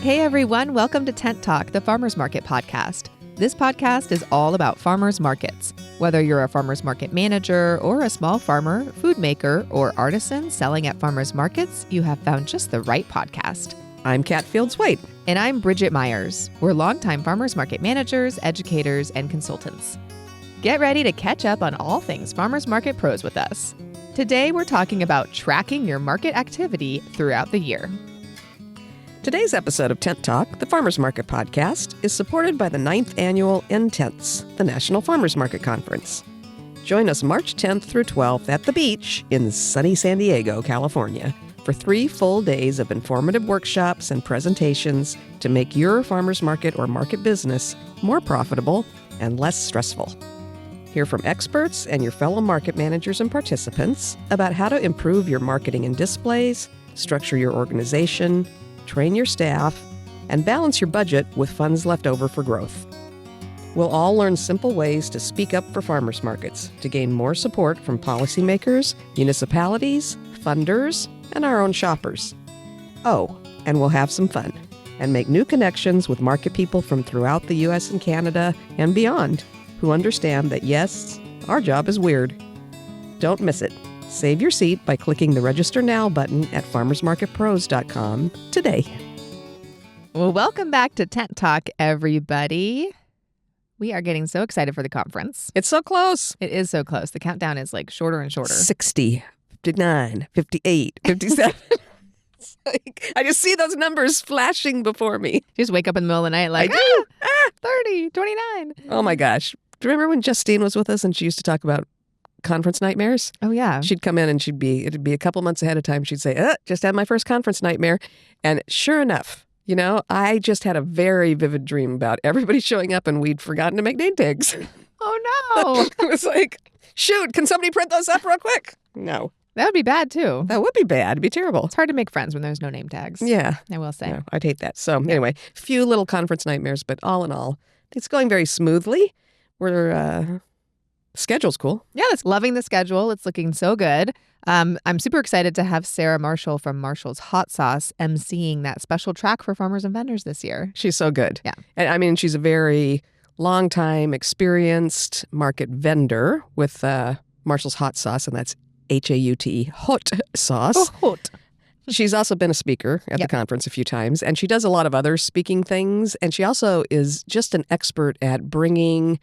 Hey everyone, welcome to Tent Talk, the Farmers Market podcast. This podcast is all about farmers markets. Whether you're a farmers market manager or a small farmer, food maker, or artisan selling at farmers markets, you have found just the right podcast. I'm Kat Fields-White. And I'm Bridget Myers. We're longtime farmers market managers, educators, and consultants. Get ready to catch up on all things farmers market pros with us. Today, we're talking about tracking your market activity throughout the year. Today's episode of Tent Talk, the Farmers Market podcast, is supported by the 9th annual NTENTS, the National Farmers Market Conference. Join us March 10th through 12th at the beach in sunny San Diego, California, for 3 full days of informative workshops and presentations to make your farmers market or market business more profitable and less stressful. Hear from experts and your fellow market managers and participants about how to improve your marketing and displays, structure your organization, train your staff, and balance your budget with funds left over for growth. We'll all learn simple ways to speak up for farmers markets to gain more support from policymakers, municipalities, funders, and our own shoppers. Oh, and we'll have some fun and make new connections with market people from throughout the U.S. and Canada and beyond who understand that, yes, our job is weird. Don't miss it. Save your seat by clicking the Register Now button at farmersmarketpros.com today. Well, welcome back to Tent Talk, everybody. We are getting so excited for the conference. It's so close. It is so close. The countdown is like shorter and shorter. 60, 59, 58, 57. It's like, I just see those numbers flashing before me. You just wake up in the middle of the night like, I do. 30, 29. Oh my gosh. Do you remember when Justine was with us and she used to talk about conference nightmares? Oh, yeah. She'd come in and it'd be a couple months ahead of time. She'd say, just had my first conference nightmare. And sure enough, I just had a very vivid dream about everybody showing up and we'd forgotten to make name tags. Oh, no. It was like, shoot, can somebody print those up real quick? No. That would be bad, too. That would be bad. It'd be terrible. It's hard to make friends when there's no name tags. Yeah. I will say. No, I'd hate that. So anyway, few little conference nightmares, but all in all, it's going very smoothly. We're schedule's cool. Yeah, it's loving the schedule. It's looking so good. I'm super excited to have Sarah Marshall from Marshall's Hot Sauce emceeing that special track for farmers and vendors this year. She's so good. Yeah. And I mean, she's a very long-time, experienced market vendor with Marshall's Hot Sauce, and that's H-A-U-T, hot sauce. Oh, hot. She's also been a speaker at the conference a few times, and she does a lot of other speaking things. And she also is just an expert at bringing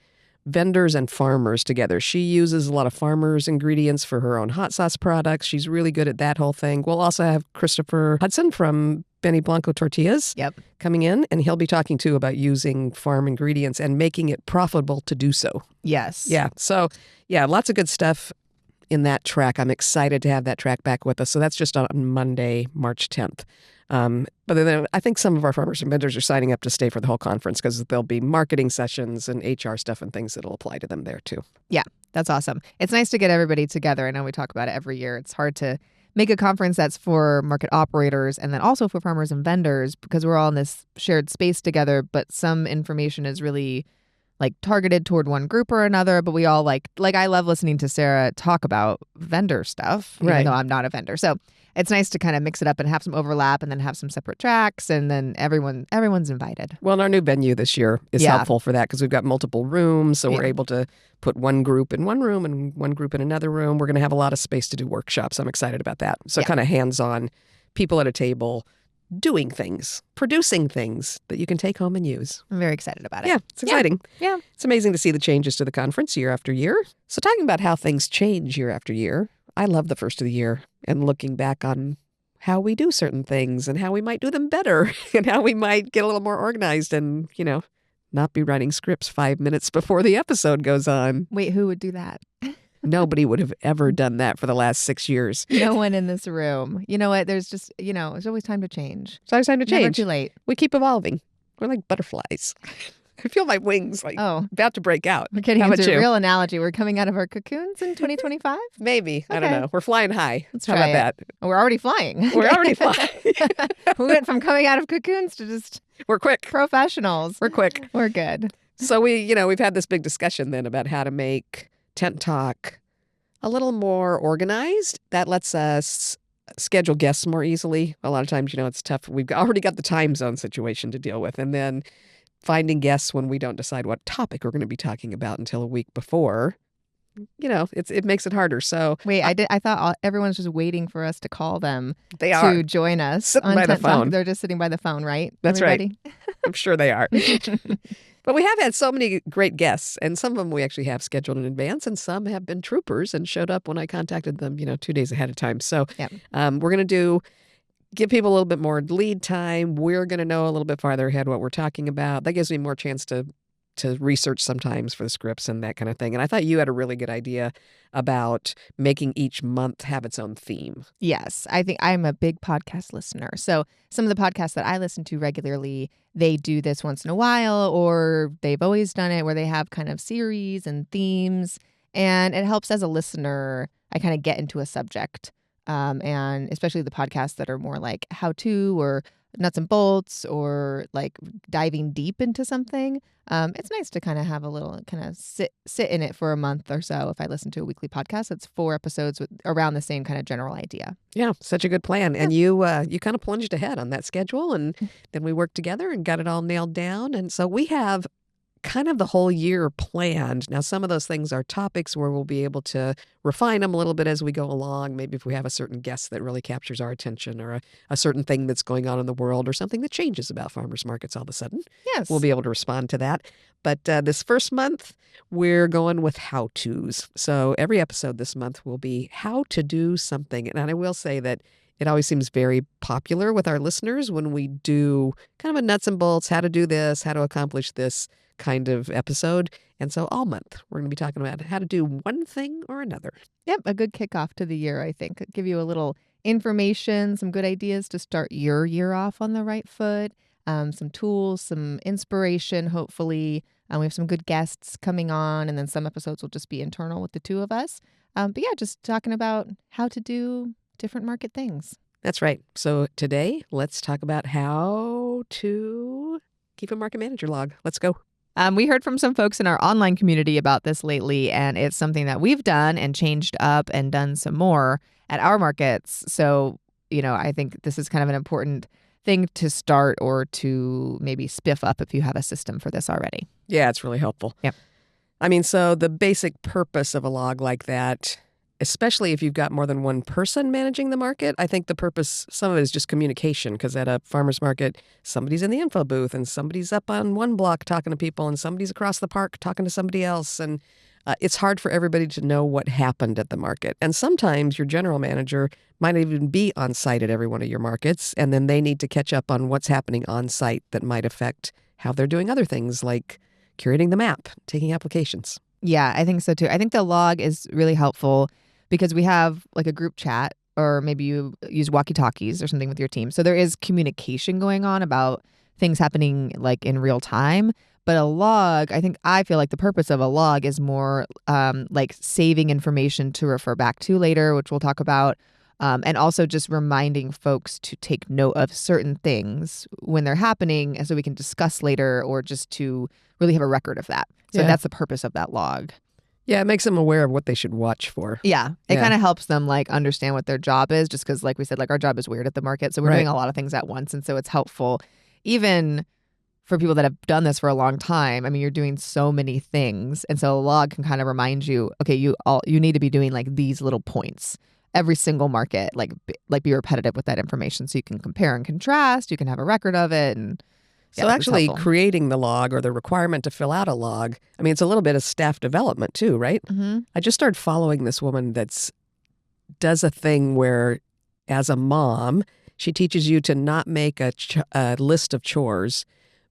vendors and farmers together. She uses a lot of farmers' ingredients for her own hot sauce products. She's really good at that whole thing. We'll also have Christopher Hudson from Benny Blanco Tortillas coming in, and he'll be talking too about using farm ingredients and making it profitable to do so. Yes. Yeah. So, lots of good stuff in that track. I'm excited to have that track back with us. So that's just on Monday, March 10th. But then I think some of our farmers and vendors are signing up to stay for the whole conference because there'll be marketing sessions and HR stuff and things that'll apply to them there too. Yeah, that's awesome. It's nice to get everybody together. I know we talk about it every year. It's hard to make a conference that's for market operators and then also for farmers and vendors because we're all in this shared space together, but some information is really like targeted toward one group or another, but we all like I love listening to Sarah talk about vendor stuff, even though I'm not a vendor. So it's nice to kind of mix it up and have some overlap and then have some separate tracks and then everyone's invited. Well, and our new venue this year is helpful for that because we've got multiple rooms. So we're able to put one group in one room and one group in another room. We're going to have a lot of space to do workshops. I'm excited about that. So kind of hands-on, people at a table, doing things, producing things that you can take home and use. I'm very excited about it. Yeah, it's exciting. Yeah. It's amazing to see the changes to the conference year after year. So talking about how things change year after year, I love the first of the year and looking back on how we do certain things and how we might do them better and how we might get a little more organized and, not be writing scripts 5 minutes before the episode goes on. Wait, who would do that? Nobody would have ever done that for the last 6 years. No one in this room. You know what? There's just, there's always time to change. It's always time to change. Never too late. We keep evolving. We're like butterflies. I feel my wings about to break out. We're getting How into about a you? We're coming out of our cocoons in 2025? Maybe. I don't Okay. know. We're flying high. Let's How try about that? We're already flying. We're already flying. We went from coming out of cocoons to just We're quick. professionals. We're quick. We're good. So we've had this big discussion then about how to make Tent Talk a little more organized. That lets us schedule guests more easily. A lot of times, it's tough. We've already got the time zone situation to deal with. And then finding guests when we don't decide what topic we're going to be talking about until a week before, it makes it harder. So Wait, I thought everyone's just waiting for us to call them they to are join us sitting on by the Tent Talk. phone. They're just sitting by the phone, right? That's everybody? Right. I'm sure they are. But we have had so many great guests, and some of them we actually have scheduled in advance, and some have been troopers and showed up when I contacted them, 2 days ahead of time. So Yep. We're going to give people a little bit more lead time. We're going to know a little bit farther ahead what we're talking about. That gives me more chance to research sometimes for the scripts and that kind of thing. And I thought you had a really good idea about making each month have its own theme. Yes. I think I'm a big podcast listener. So some of the podcasts that I listen to regularly, they do this once in a while, or they've always done it where they have kind of series and themes. And it helps as a listener, I kind of get into a subject. And especially the podcasts that are more like how to or nuts and bolts or like diving deep into something. It's nice to kind of have a little kind of sit in it for a month or so. If I listen to a weekly podcast, it's 4 episodes with around the same kind of general idea. Yeah, such a good plan. And you kind of plunged ahead on that schedule, and then we worked together and got it all nailed down. And so we have kind of the whole year planned. Now, some of those things are topics where we'll be able to refine them a little bit as we go along. Maybe if we have a certain guest that really captures our attention, or a certain thing that's going on in the world, or something that changes about farmers markets all of a sudden. Yes. We'll be able to respond to that. But this first month, we're going with how-tos. So every episode this month will be how to do something. And I will say that it always seems very popular with our listeners when we do kind of a nuts and bolts, how to do this, how to accomplish this kind of episode. And so all month, we're going to be talking about how to do one thing or another. Yep. A good kickoff to the year, I think. Give you a little information, some good ideas to start your year off on the right foot, some tools, some inspiration, hopefully. We have some good guests coming on, and then some episodes will just be internal with the two of us. But yeah, just talking about how to do different market things. That's right. So today, let's talk about how to keep a market manager log. Let's go. We heard from some folks in our online community about this lately, and it's something that we've done and changed up and done some more at our markets. So, I think this is kind of an important thing to start or to maybe spiff up if you have a system for this already. Yeah, it's really helpful. Yep. I mean, so the basic purpose of a log like that, especially if you've got more than one person managing the market, I think the purpose, some of it is just communication, because at a farmer's market, somebody's in the info booth and somebody's up on one block talking to people and somebody's across the park talking to somebody else. And it's hard for everybody to know what happened at the market. And sometimes your general manager might even be on site at every one of your markets, and then they need to catch up on what's happening on site that might affect how they're doing other things like curating the map, taking applications. Yeah, I think so too. I think the log is really helpful because we have like a group chat, or maybe you use walkie-talkies or something with your team. So there is communication going on about things happening like in real time. But a log, I feel like the purpose of a log is more like saving information to refer back to later, which we'll talk about. And also just reminding folks to take note of certain things when they're happening so we can discuss later, or just to really have a record of that. So that's the purpose of that log. Yeah, it makes them aware of what they should watch for. Yeah, it kind of helps them like understand what their job is, just because like we said, like our job is weird at the market. So we're doing a lot of things at once. And so it's helpful even for people that have done this for a long time. I mean, you're doing so many things. And so a log can kind of remind you, okay, you need to be doing like these little points every single market, like be repetitive with that information so you can compare and contrast. You can have a record of it. And so actually creating the log, or the requirement to fill out a log, I mean, it's a little bit of staff development too, right? Mm-hmm. I just started following this woman does a thing where, as a mom, she teaches you to not make a list of chores,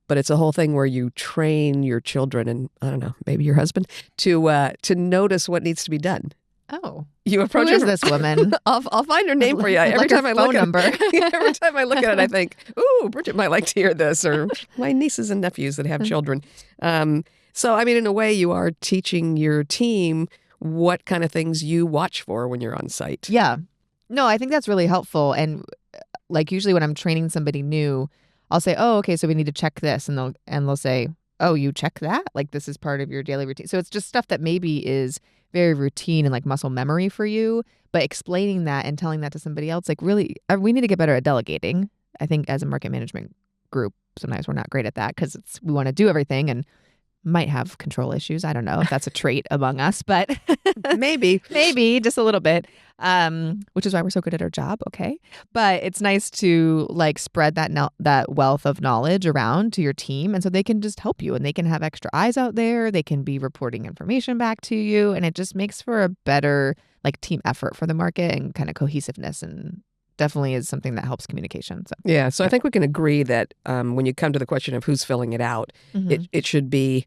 but it's a whole thing where you train your children and, I don't know, maybe your husband, to notice what needs to be done. Oh, you approach who is this woman? I'll find her name for you. Every time I look at every time I look at it, I think, "Ooh, Bridget might like to hear this," or my nieces and nephews that have children. So, I mean, in a way, you are teaching your team what kind of things you watch for when you're on site. Yeah, no, I think that's really helpful. And like usually when I'm training somebody new, I'll say, "Oh, okay, so we need to check this," and they'll say, "Oh, you check that? Like this is part of your daily routine." So it's just stuff that maybe is very routine and like muscle memory for you. But explaining that and telling that to somebody else, like really, we need to get better at delegating. I think as a market management group, sometimes we're not great at that because we want to do everything and might have control issues. I don't know if that's a trait among us, but maybe just a little bit, which is why we're so good at our job. Okay. But it's nice to like spread that wealth of knowledge around to your team. And so they can just help you and they can have extra eyes out there. They can be reporting information back to you. And it just makes for a better like team effort for the market and kind of cohesiveness, and definitely is something that helps communication. So I think we can agree that when you come to the question of who's filling it out, it should be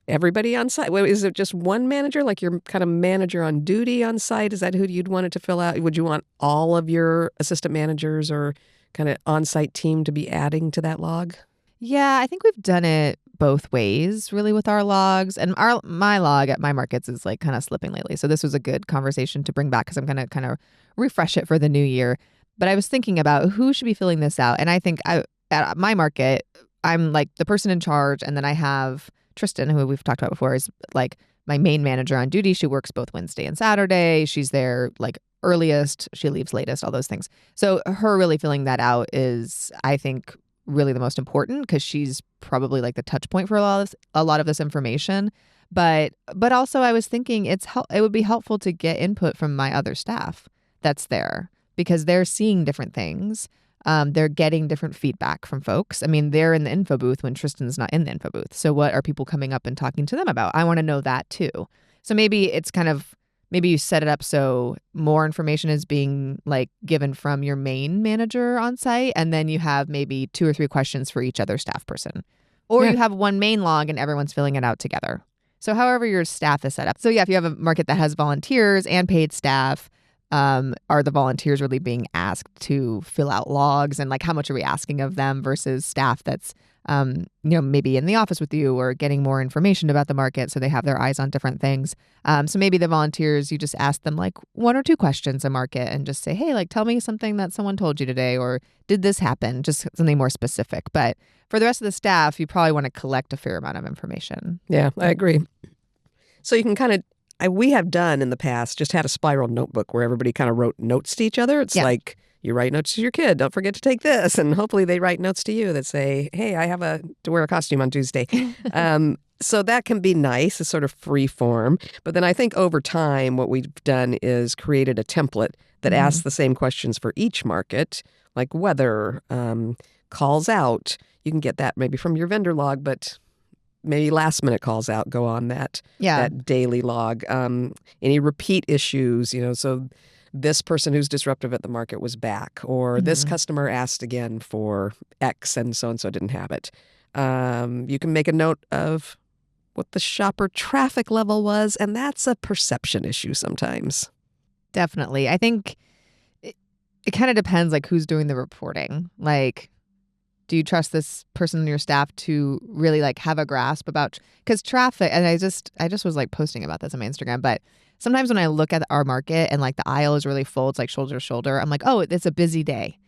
everybody on site. Well, is it just one manager, like your kind of manager on duty on site? Is that who you'd want it to fill out? Would you want all of your assistant managers or kind of on-site team to be adding to that log? Yeah, I think we've done it both ways really with our logs, and my log at my markets is like kind of slipping lately. So this was a good conversation to bring back because I'm going to kind of refresh it for the new year. But I was thinking about who should be filling this out. And I think at my market, I'm like the person in charge. And then I have Tristan, who we've talked about before, is like my main manager on duty. She works both Wednesday and Saturday. She's there like earliest. She leaves latest, all those things. So her really filling that out is, I think, really the most important because she's probably like the touch point for a lot of this information. But also I was thinking it would be helpful to get input from my other staff that's there because they're seeing different things. They're getting different feedback from folks. I mean, they're in the info booth when Tristan's not in the info booth. So what are people coming up and talking to them about? I want to know that too. So maybe it's kind of, maybe you set it up so more information is being like given from your main manager on site. And then you have maybe 2 or 3 questions for each other staff person. Or you have one main log and everyone's filling it out together. So however your staff is set up. So yeah, if you have a market that has volunteers and paid staff, are the volunteers really being asked to fill out logs, and like how much are we asking of them versus staff that's maybe in the office with you or getting more information about the market so they have their eyes on different things. So maybe the volunteers, you just ask them like 1 or 2 questions a market and just say, hey, like tell me something that someone told you today, or did this happen? Just something more specific. But for the rest of the staff, you probably want to collect a fair amount of information. Yeah, I agree. So you can kind of, we have done in the past, just had a spiral notebook where everybody kind of wrote notes to each other. It's like you write notes to your kid. Don't forget to take this. And hopefully they write notes to you that say, hey, I have to wear a costume on Tuesday. So that can be nice. It's sort of free form. But then I think over time, what we've done is created a template that asks the same questions for each market, like weather, calls out. You can get that maybe from your vendor log, but maybe last minute calls out go on that daily log. Any repeat issues, so this person who's disruptive at the market was back, or this customer asked again for X and so didn't have it. You can make a note of what the shopper traffic level was, and that's a perception issue sometimes. Definitely. I think it kind of depends like who's doing the reporting. Like, do you trust this person on your staff to really like have a grasp about, because traffic, and I just was like posting about this on my Instagram, but sometimes when I look at our market and like the aisle is really full, it's like shoulder to shoulder, I'm like, oh, it's a busy day.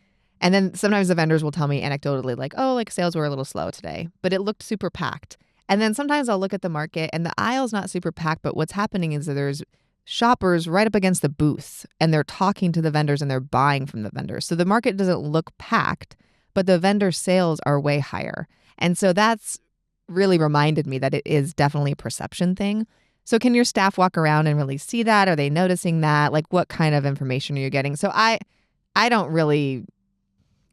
And then sometimes the vendors will tell me anecdotally like, oh, like sales were a little slow today, but it looked super packed. And then sometimes I'll look at the market and the aisle's not super packed, but what's happening is that there's shoppers right up against the booth and they're talking to the vendors and they're buying from the vendors. So the market doesn't look packed, but the vendor sales are way higher. And so that's really reminded me that it is definitely a perception thing. So can your staff walk around and really see that? Are they noticing that? Like what kind of information are you getting? So I don't really...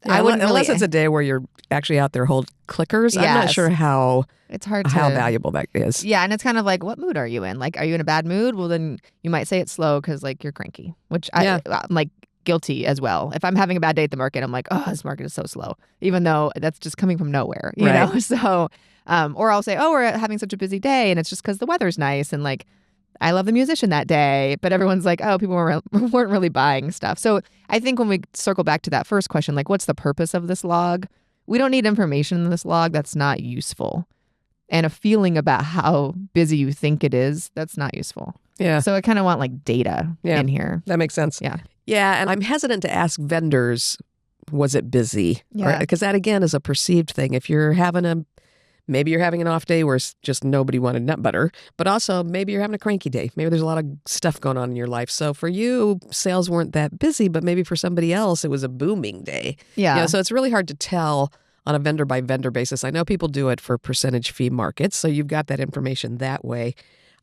I wouldn't unless it's a day where you're actually out there holding clickers. Yes. I'm not sure how valuable that is. Yeah, and it's kind of like, what mood are you in? Like, are you in a bad mood? Well, then you might say it's slow because like you're cranky, which I'm like guilty as well. If I'm having a bad day at the market, I'm like, oh, this market is so slow, even though that's just coming from nowhere, you know? So, or I'll say, oh, we're having such a busy day, and it's just because the weather's nice, and like, I love the musician that day, but everyone's like, oh, people weren't really buying stuff. So I think when we circle back to that first question, like, what's the purpose of this log? We don't need information in this log that's not useful. And a feeling about how busy you think it is, that's not useful. Yeah. So I kind of want like data in here. That makes sense. Yeah. Yeah. And I'm hesitant to ask vendors, was it busy? Yeah. Because that, again, is a perceived thing. If you're having a maybe you're having an off day where it's just nobody wanted nut butter, but also maybe you're having a cranky day. Maybe there's a lot of stuff going on in your life. So for you, sales weren't that busy, but maybe for somebody else, it was a booming day. Yeah. So it's really hard to tell on a vendor by vendor basis. I know people do it for percentage fee markets, so you've got that information that way.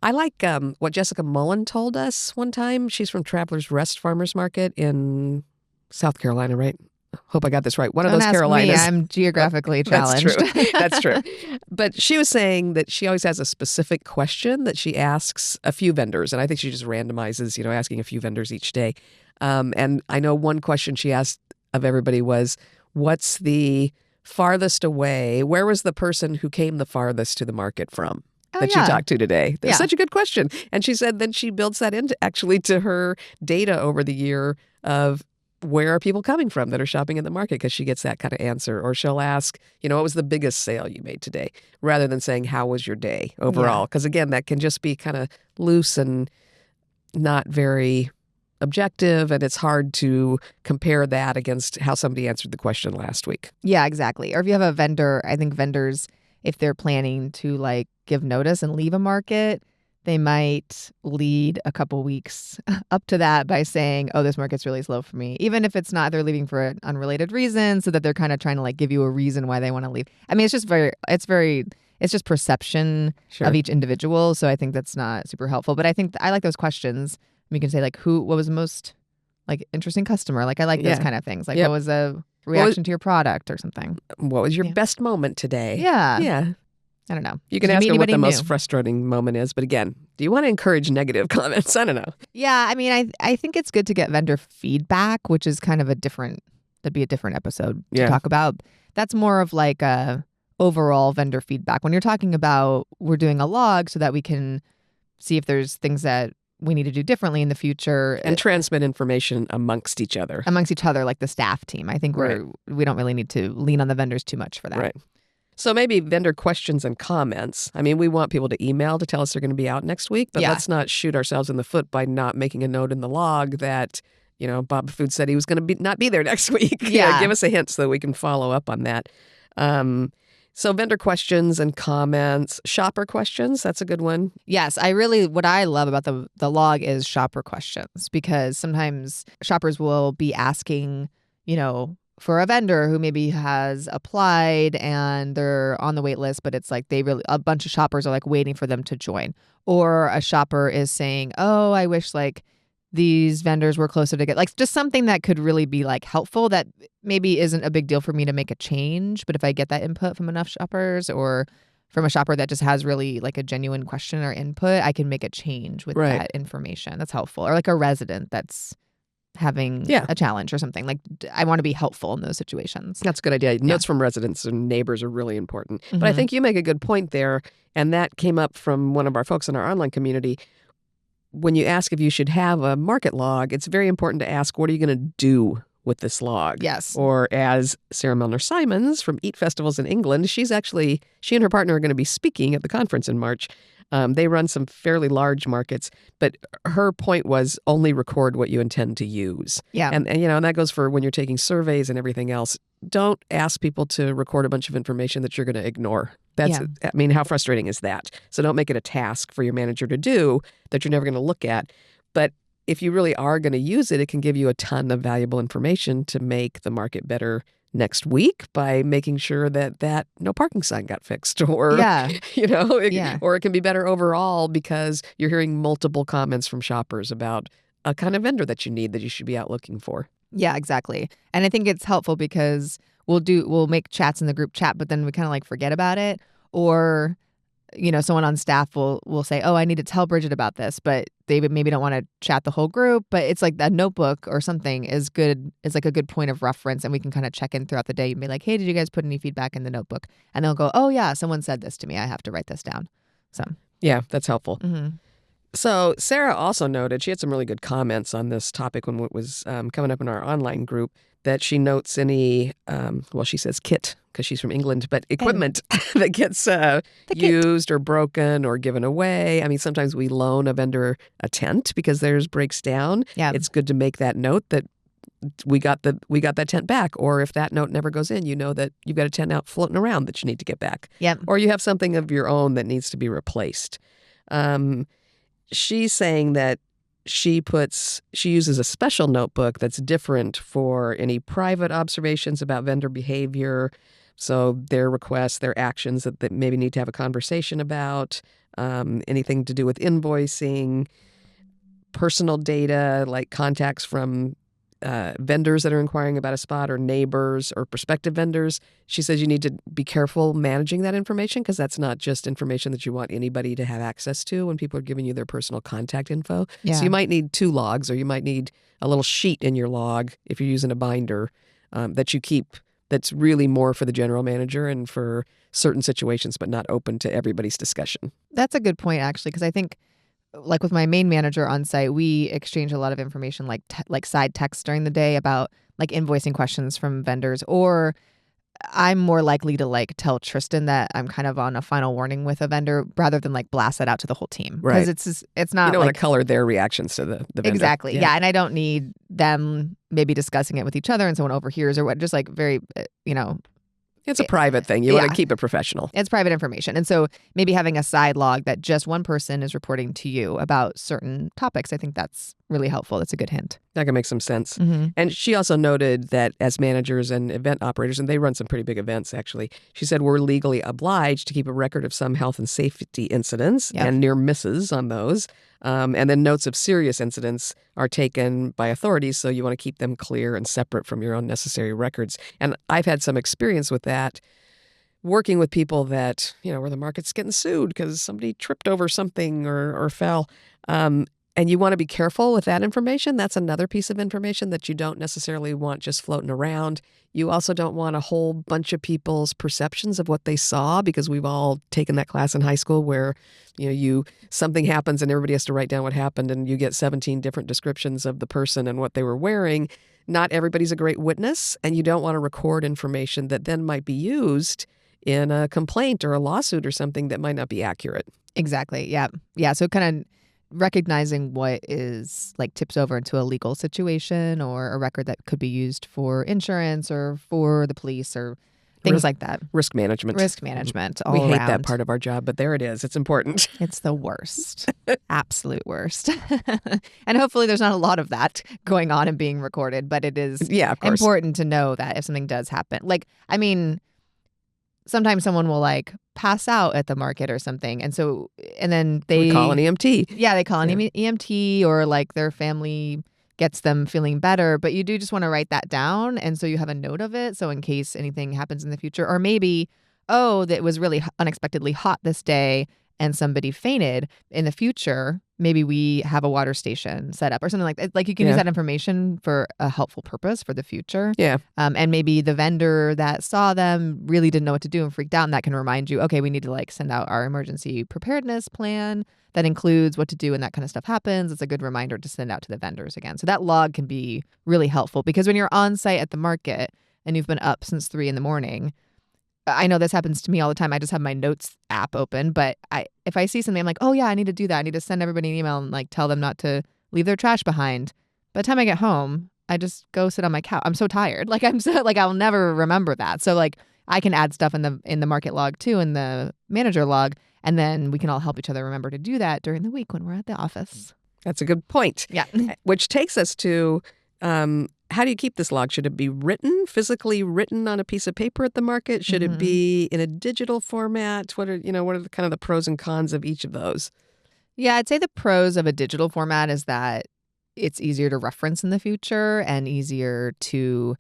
I like what Jessica Mullen told us one time. She's from Travelers Rest Farmers Market in South Carolina, right? Hope I got this right. One of Don't those ask Carolinas. me. I'm geographically challenged. That's true. That's true. But she was saying that she always has a specific question that she asks a few vendors. And I think she just randomizes, asking a few vendors each day. And I know one question she asked of everybody was, what's the farthest away? Where was the person who came the farthest to the market from? That you talked to today? That's such a good question. And she said then she builds that into actually to her data over the year of where are people coming from that are shopping in the market, because she gets that kind of answer. Or she'll ask, what was the biggest sale you made today, rather than saying, how was your day overall? Because again, that can just be kind of loose and not very objective, and it's hard to compare that against how somebody answered the question last week. Yeah, exactly. Or if you have a vendor, I think vendors, if they're planning to give notice and leave a market, they might lead a couple weeks up to that by saying, oh, this market's really slow for me. Even if it's not, they're leaving for an unrelated reason, so that they're kind of trying to give you a reason why they want to leave. I mean, it's just perception of each individual. So I think that's not super helpful. But I think I like those questions. We can say what was the most interesting customer? I like those kind of things. What was a reaction to your product or something? What was your best moment today? Yeah. Yeah. I don't know. You can ask them what the most frustrating moment is. But again, do you want to encourage negative comments? I don't know. Yeah. I mean, I think it's good to get vendor feedback, which is kind of that'd be a different episode to talk about. That's more of a overall vendor feedback. When you're talking about we're doing a log so that we can see if there's things that we need to do differently in the future. And transmit information amongst each other. Like the staff team. I think we don't really need to lean on the vendors too much for that. Right. So maybe vendor questions and comments. I mean, we want people to email to tell us they're going to be out next week, but let's not shoot ourselves in the foot by not making a note in the log that, Bob Food said he was going to not be there next week. Yeah. Give us a hint so that we can follow up on that. So vendor questions and comments, shopper questions, that's a good one. Yes, what I love about the log is shopper questions, because sometimes shoppers will be asking, for a vendor who maybe has applied and they're on the wait list, but it's a bunch of shoppers are waiting for them to join. Or a shopper is saying, oh, I wish these vendors were closer to just something that could really be helpful, that maybe isn't a big deal for me to make a change. But if I get that input from enough shoppers, or from a shopper that just has really a genuine question or input, I can make a change with that information. That's helpful. Or a resident that's having a challenge or something. I want to be helpful in those situations. That's a good idea. Notes from residents and neighbors are really important. Mm-hmm. But I think you make a good point there, and that came up from one of our folks in our online community. When you ask if you should have a market log, it's very important to ask, what are you going to do with this log? Yes. Or as Sarah Milner-Simons from Eat Festivals in England, she and her partner are going to be speaking at the conference in March. They run some fairly large markets, but her point was only record what you intend to use. Yeah. And that goes for when you're taking surveys and everything else. Don't ask people to record a bunch of information that you're going to ignore. I mean, how frustrating is that? So don't make it a task for your manager to do that you're never going to look at. But if you really are going to use it, it can give you a ton of valuable information to make the market better next week by making sure that no parking sign got fixed, or or it can be better overall because you're hearing multiple comments from shoppers about a kind of vendor that you need, that you should be out looking for. Yeah, exactly. And I think it's helpful because we'll make chats in the group chat, but then we kind of forget about it. Or someone on staff will say, oh, I need to tell Bridget about this, but they maybe don't want to chat the whole group. But it's a notebook or something is good. It's a good point of reference, and we can kind of check in throughout the day and be like, hey, did you guys put any feedback in the notebook? And they'll go, oh yeah, someone said this to me. I have to write this down. So yeah, that's helpful. Mm-hmm. So Sarah also noted, she had some really good comments on this topic when it was coming up in our online group, that she notes any, she says kit because she's from England, but equipment that gets used or broken or given away. I mean, sometimes we loan a vendor a tent because theirs breaks down. Yeah. It's good to make that note that we got that tent back. Or if that note never goes in, you know that you've got a tent out floating around that you need to get back. Yep. Or you have something of your own that needs to be replaced. She's saying that she uses a special notebook that's different for any private observations about vendor behavior. So their requests, their actions that maybe need to have a conversation about, anything to do with invoicing, personal data like contacts from vendors that are inquiring about a spot or neighbors or prospective vendors. She says you need to be careful managing that information because that's not just information that you want anybody to have access to when people are giving you their personal contact info. Yeah. So you might need 2 logs, or you might need a little sheet in your log if you're using a binder that you keep that's really more for the general manager and for certain situations, but not open to everybody's discussion. That's a good point, actually, because I think like with my main manager on site, we exchange a lot of information like side texts during the day about like invoicing questions from vendors, or I'm more likely to like tell Tristan that I'm kind of on a final warning with a vendor rather than like blast that out to the whole team. Right. Because it's not You don't like want to color their reactions to the vendor. exactly. Yeah. And I don't need them maybe discussing it with each other and someone overhears or what, just like very, It's a private thing. You want to keep it professional. It's private information. And so maybe having a side log that just one person is reporting to you about certain topics, I think that's really helpful. That's a good hint. That can make some sense. Mm-hmm. And she also noted that as managers and event operators, and they run some pretty big events, actually, she said we're legally obliged to keep a record of some health and safety incidents and near misses on those. And then notes of serious incidents are taken by authorities, so you want to keep them clear and separate from your own necessary records. And I've had some experience with that, working with people that, where the market's getting sued because somebody tripped over something or fell. And you want to be careful with that information. That's another piece of information that you don't necessarily want just floating around. You also don't want a whole bunch of people's perceptions of what they saw, because we've all taken that class in high school where, something happens and everybody has to write down what happened and you get 17 different descriptions of the person and what they were wearing. Not everybody's a great witness, and you don't want to record information that then might be used in a complaint or a lawsuit or something that might not be accurate. Exactly. Yeah. Yeah. So kind of recognizing what is like tips over into a legal situation or a record that could be used for insurance or for the police or things like that. Risk management. All we hate around. that part of our job, but there it is. It's important. It's the worst. Absolute worst. And hopefully there's not a lot of that going on and being recorded, but it is important to know that if something does happen. Like, I mean, sometimes someone will like pass out at the market or something. And then they call an EMT. Yeah, they call an EMT, or like their family gets them feeling better. But you do just want to write that down. And so you have a note of it. So in case anything happens in the future, or maybe, that it was really unexpectedly hot this day and somebody fainted in the future, maybe we have a water station set up or something like that. Like you can use that information for a helpful purpose for the future. Yeah. And maybe the vendor that saw them really didn't know what to do and freaked out. And that can remind you, okay, we need to like send out our emergency preparedness plan that includes what to do when that kind of stuff happens. It's a good reminder to send out to the vendors again. So that log can be really helpful, because when you're on site at the market and you've been up since 3 a.m, I know this happens to me all the time. I just have my notes app open, but if I see something, I'm like, oh yeah, I need to do that. I need to send everybody an email and like tell them not to leave their trash behind. By the time I get home, I just go sit on my couch. I'm so tired. Like I'll never remember that. So like I can add stuff in the market log too, in the manager log, and then we can all help each other remember to do that during the week when we're at the office. That's a good point. Yeah. Which takes us to how do you keep this log? Should it be physically written on a piece of paper at the market? Should it be in a digital format? What are the kind of the pros and cons of each of those? Yeah, I'd say the pros of a digital format is that it's easier to reference in the future and easier to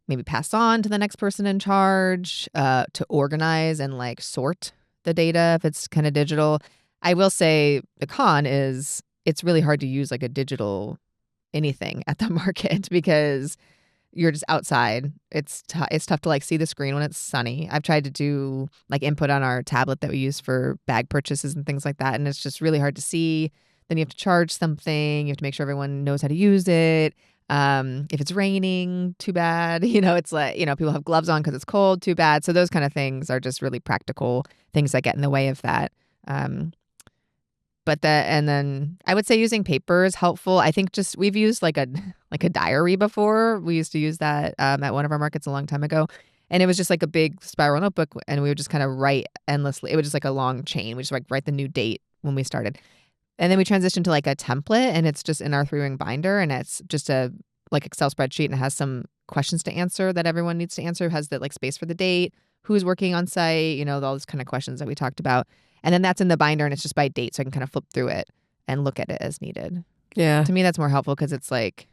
maybe pass on to the next person in charge, to organize and like sort the data if it's kind of digital. I will say the con is it's really hard to use like a digital anything at the market because you're just outside. It's tough to like see the screen when it's sunny. I've tried to do like input on our tablet that we use for bag purchases and things like that, and it's just really hard to see. Then you have to charge something. You have to make sure everyone knows how to use it. If it's raining, too bad. It's like, people have gloves on because it's cold, too bad. So those kind of things are just really practical things that get in the way of that. And then I would say using paper is helpful. I think just we've used like a diary before. We used to use that at one of our markets a long time ago. And it was just like a big spiral notebook, and we would just kind of write endlessly. It was just like a long chain. We just like write the new date when we started. And then we transitioned to like a template, and it's just in our 3-ring binder, and it's just a like Excel spreadsheet, and it has some questions to answer that everyone needs to answer. It has the like space for the date, who's working on site, all those kind of questions that we talked about. And then that's in the binder, and it's just by date, so I can kind of flip through it and look at it as needed. Yeah. To me, that's more helpful because it's like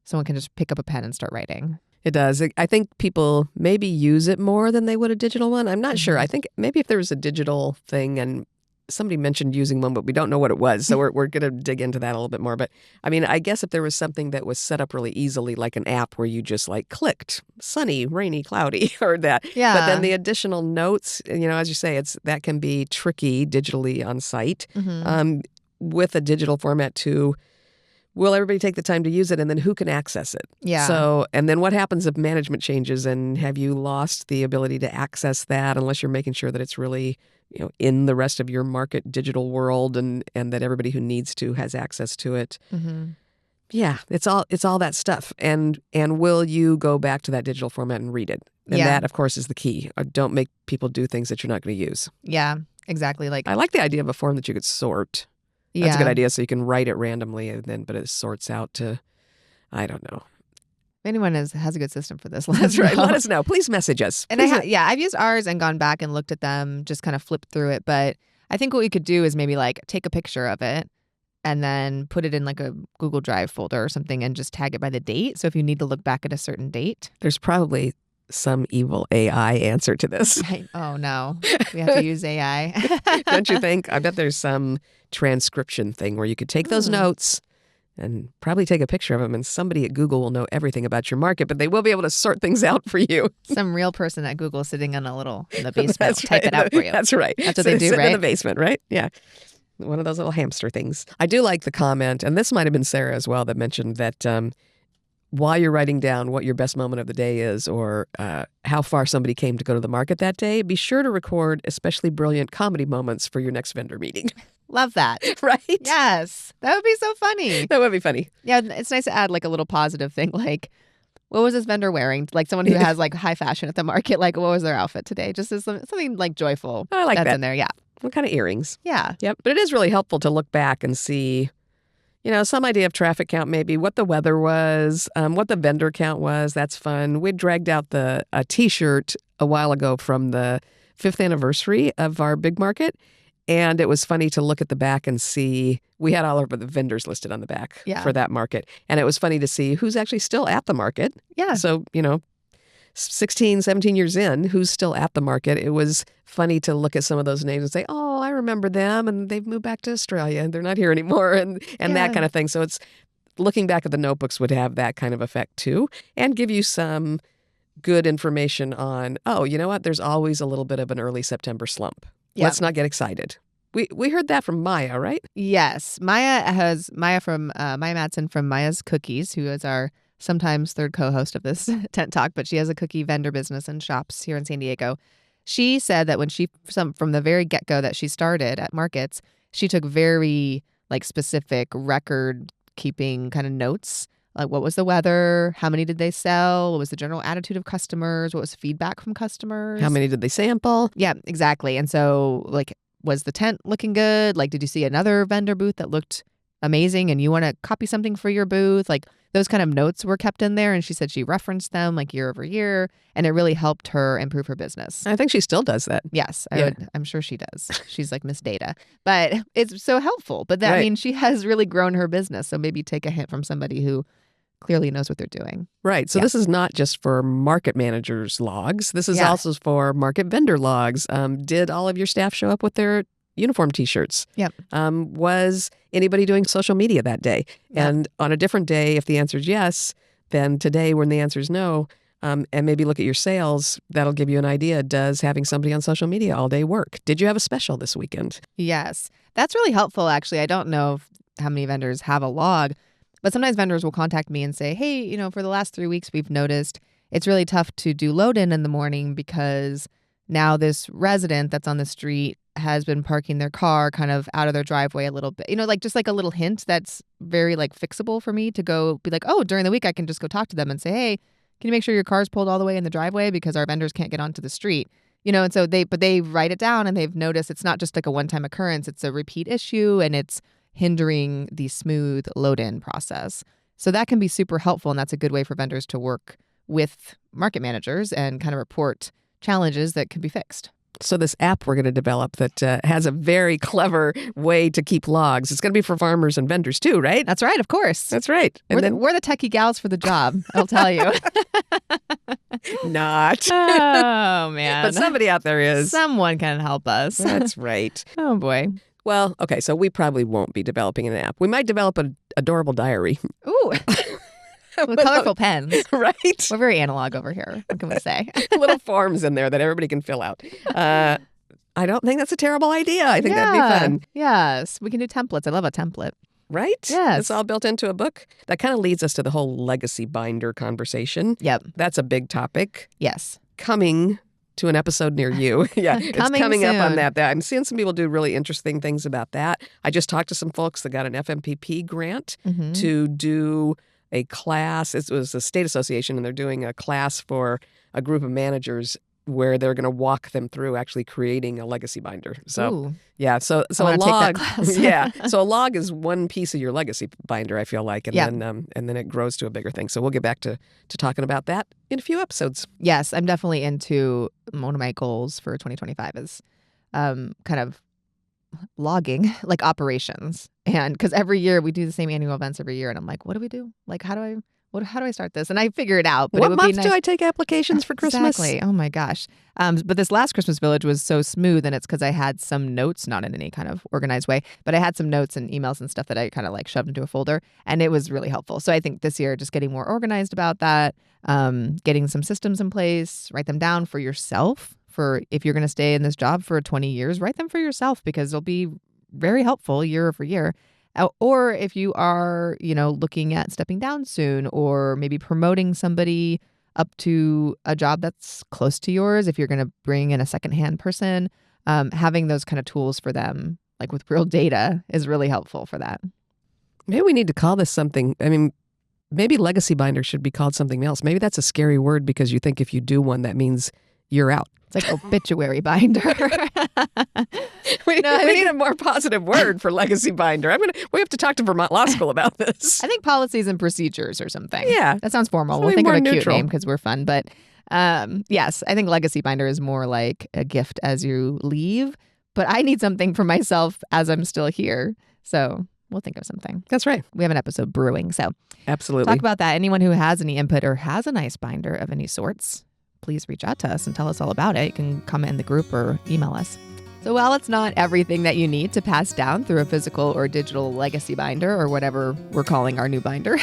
someone can just pick up a pen and start writing. It does. I think people maybe use it more than they would a digital one. I'm not sure. I think maybe if there was a digital thing, and somebody mentioned using one, but we don't know what it was. So we're going to dig into that a little bit more. But I mean, I guess if there was something that was set up really easily, like an app where you just like clicked sunny, rainy, cloudy, or that. Yeah. But then the additional notes, as you say, that can be tricky digitally on site. With a digital format too. Will everybody take the time to use it, and then who can access it? Yeah. So, and then what happens if management changes, and have you lost the ability to access that unless you're making sure that it's really, in the rest of your market digital world, and that everybody who needs to has access to it. Yeah, it's all that stuff. And will you go back to that digital format and read it? And that, of course, is the key. Don't make people do things that you're not going to use. Yeah, exactly. Like I like the idea of a form that you could sort. That's a good idea. So you can write it randomly, but it sorts out to, I don't know. If anyone has a good system for this, let us right. know. Let us know. Please message us. And I've used ours and gone back and looked at them, just kind of flipped through it. But I think what we could do is maybe like take a picture of it and then put it in like a Google Drive folder or something and just tag it by the date. So if you need to look back at a certain date. There's probably some evil AI answer to this. Oh, no. We have to use AI. Don't you think? I bet there's some transcription thing where you could take those notes and probably take a picture of them, and somebody at Google will know everything about your market, but they will be able to sort things out for you. Some real person at Google sitting in the basement will type it out for you. That's right. That's what they do, right? In the basement, right? Yeah. One of those little hamster things. I do like the comment, and this might have been Sarah as well that mentioned that while you're writing down what your best moment of the day is, or how far somebody came to go to the market that day, be sure to record especially brilliant comedy moments for your next vendor meeting. Love that. Right? Yes. That would be so funny. That would be funny. Yeah, it's nice to add like a little positive thing, like, what was this vendor wearing? Like someone who has like high fashion at the market, like what was their outfit today? Just as something like joyful. I like that's that. in there, yeah. What kind of earrings? Yeah. Yep. But it is really helpful to look back and see, some idea of traffic count, maybe what the weather was, what the vendor count was. That's fun. We dragged out a T-shirt a while ago from the 5th anniversary of our big market. And it was funny to look at the back and see, we had all of the vendors listed on the back for that market. And it was funny to see who's actually still at the market. Yeah. So, 16, 17 years in, who's still at the market. It was funny to look at some of those names and say, oh, I remember them, and they've moved back to Australia, and they're not here anymore, and that kind of thing. So it's looking back at the notebooks would have that kind of effect too, and give you some good information on, oh, you know what? There's always a little bit of an early September slump. Yeah. Let's not get excited. We heard that from Maya, right? Yes. Maya Madsen from Maya's Cookies, who is our sometimes third co-host of this Tent Talk, but she has a cookie vendor business and shops here in San Diego. She said that when from the very get-go that she started at markets, she took very like specific record-keeping kind of notes. Like what was the weather? How many did they sell? What was the general attitude of customers? What was feedback from customers? How many did they sample? Yeah, exactly. And so like, was the tent looking good? Like, did you see another vendor booth that looked amazing and you want to copy something for your booth? Like those kind of notes were kept in there. And she said she referenced them like year over year, and it really helped her improve her business. I think she still does that. Yes, I'm sure she does. She's like Miss Data, but it's so helpful. But that, I mean, she has really grown her business. So maybe take a hint from somebody who clearly knows what they're doing. Right. So this is not just for market managers' logs. This is also for market vendor logs. Did all of your staff show up with their uniform T-shirts? Yep. Was anybody doing social media that day? Yep. And on a different day, if the answer is yes, then today when the answer is no, and maybe look at your sales, that'll give you an idea. Does having somebody on social media all day work? Did you have a special this weekend? Yes. That's really helpful, actually. I don't know how many vendors have a log, but sometimes vendors will contact me and say, hey, for the last 3 weeks, we've noticed it's really tough to do load in the morning because now this resident that's on the street has been parking their car kind of out of their driveway a little bit, like just like a little hint that's very like fixable for me to go be like, oh, during the week I can just go talk to them and say, hey, can you make sure your car's pulled all the way in the driveway because our vendors can't get onto the street? And so they write it down and they've noticed it's not just like a one-time occurrence. It's a repeat issue and it's hindering the smooth load-in process. So that can be super helpful. And that's a good way for vendors to work with market managers and kind of report challenges that can be fixed. So this app we're going to develop that has a very clever way to keep logs. It's going to be for farmers and vendors too, right? That's right, of course. That's right. We're the techie gals for the job, I'll tell you. Not. Oh, man. But somebody out there is. Someone can help us. That's right. Oh, boy. Well, okay, so we probably won't be developing an app. We might develop an adorable diary. Ooh. With colorful pens. Right? We're very analog over here. What can we say? Little forms in there that everybody can fill out. I don't think that's a terrible idea. I think that'd be fun. Yes. We can do templates. I love a template. Right? Yes. It's all built into a book. That kind of leads us to the whole legacy binder conversation. Yep. That's a big topic. Yes. Coming to an episode near you. Yeah, it's coming soon. up on that. I'm seeing some people do really interesting things about that. I just talked to some folks that got an FMPP grant to do a class. It was a state association, and they're doing a class for a group of managers where they're going to walk them through actually creating a legacy binder. So, Ooh. yeah, so I a wanna take that log, class. yeah, so a log is one piece of your legacy binder, I feel like, and then it grows to a bigger thing. So we'll get back to talking about that in a few episodes. Yes, I'm definitely into one of my goals for 2025 is kind of logging like operations. And because every year we do the same annual events every year, and I'm like, what do we do? Like, how do I start this? And I figure it out. But What it would month be nice. do I take applications for Christmas? Exactly. Oh my gosh. But this last Christmas Village was so smooth, and it's because I had some notes, not in any kind of organized way, but I had some notes and emails and stuff that I kind of like shoved into a folder, and it was really helpful. So I think this year, just getting more organized about that, getting some systems in place, write them down for yourself. For if you're going to stay in this job for 20 years, write them for yourself because they'll be very helpful year over year. Or if you are, looking at stepping down soon, or maybe promoting somebody up to a job that's close to yours, if you're going to bring in a secondhand person, having those kind of tools for them, like with real data, is really helpful for that. Maybe we need to call this something. I mean, maybe legacy binder should be called something else. Maybe that's a scary word because you think if you do one, that means you're out. It's like obituary binder. We need a more positive word for legacy binder. We have to talk to Vermont Law School about this. I think policies and procedures or something. Yeah. That sounds formal. We'll think of a cute name because we're fun. But yes, I think legacy binder is more like a gift as you leave. But I need something for myself as I'm still here. So we'll think of something. That's right. We have an episode brewing. So absolutely. Talk about that. Anyone who has any input or has a nice binder of any sorts, please reach out to us and tell us all about it. You can comment in the group or email us. So while it's not everything that you need to pass down through a physical or digital legacy binder or whatever we're calling our new binder,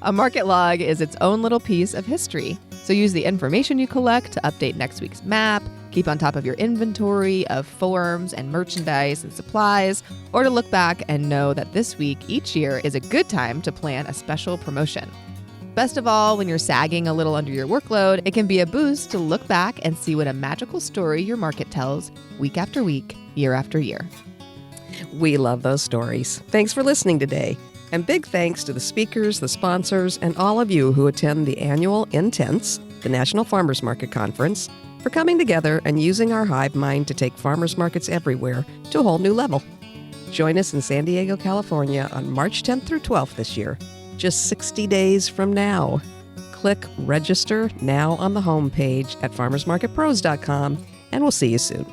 a market log is its own little piece of history. So use the information you collect to update next week's map, keep on top of your inventory of forms and merchandise and supplies, or to look back and know that this week each year is a good time to plan a special promotion. Best of all, when you're sagging a little under your workload, it can be a boost to look back and see what a magical story your market tells week after week, year after year. We love those stories. Thanks for listening today. And big thanks to the speakers, the sponsors, and all of you who attend the annual Intense, the National Farmers Market Conference, for coming together and using our hive mind to take farmers markets everywhere to a whole new level. Join us in San Diego, California on March 10th through 12th this year. Just 60 days from now. Click register now on the homepage at farmersmarketpros.com, and we'll see you soon.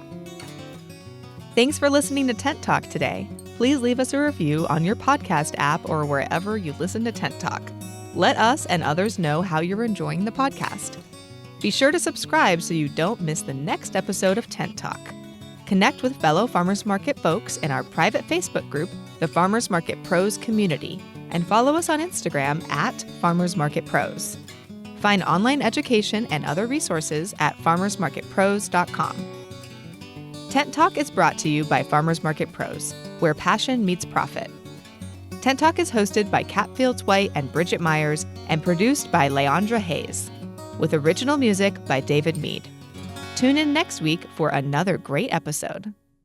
Thanks for listening to Tent Talk today. Please leave us a review on your podcast app or wherever you listen to Tent Talk. Let us and others know how you're enjoying the podcast. Be sure to subscribe so you don't miss the next episode of Tent Talk. Connect with fellow farmers market folks in our private Facebook group, the Farmers Market Pros Community, and follow us on Instagram at Farmers Market Pros. Find online education and other resources at farmersmarketpros.com. Tent Talk is brought to you by Farmers Market Pros, where passion meets profit. Tent Talk is hosted by Kat Fields White and Bridget Myers and produced by Leandra Hayes, with original music by David Mead. Tune in next week for another great episode.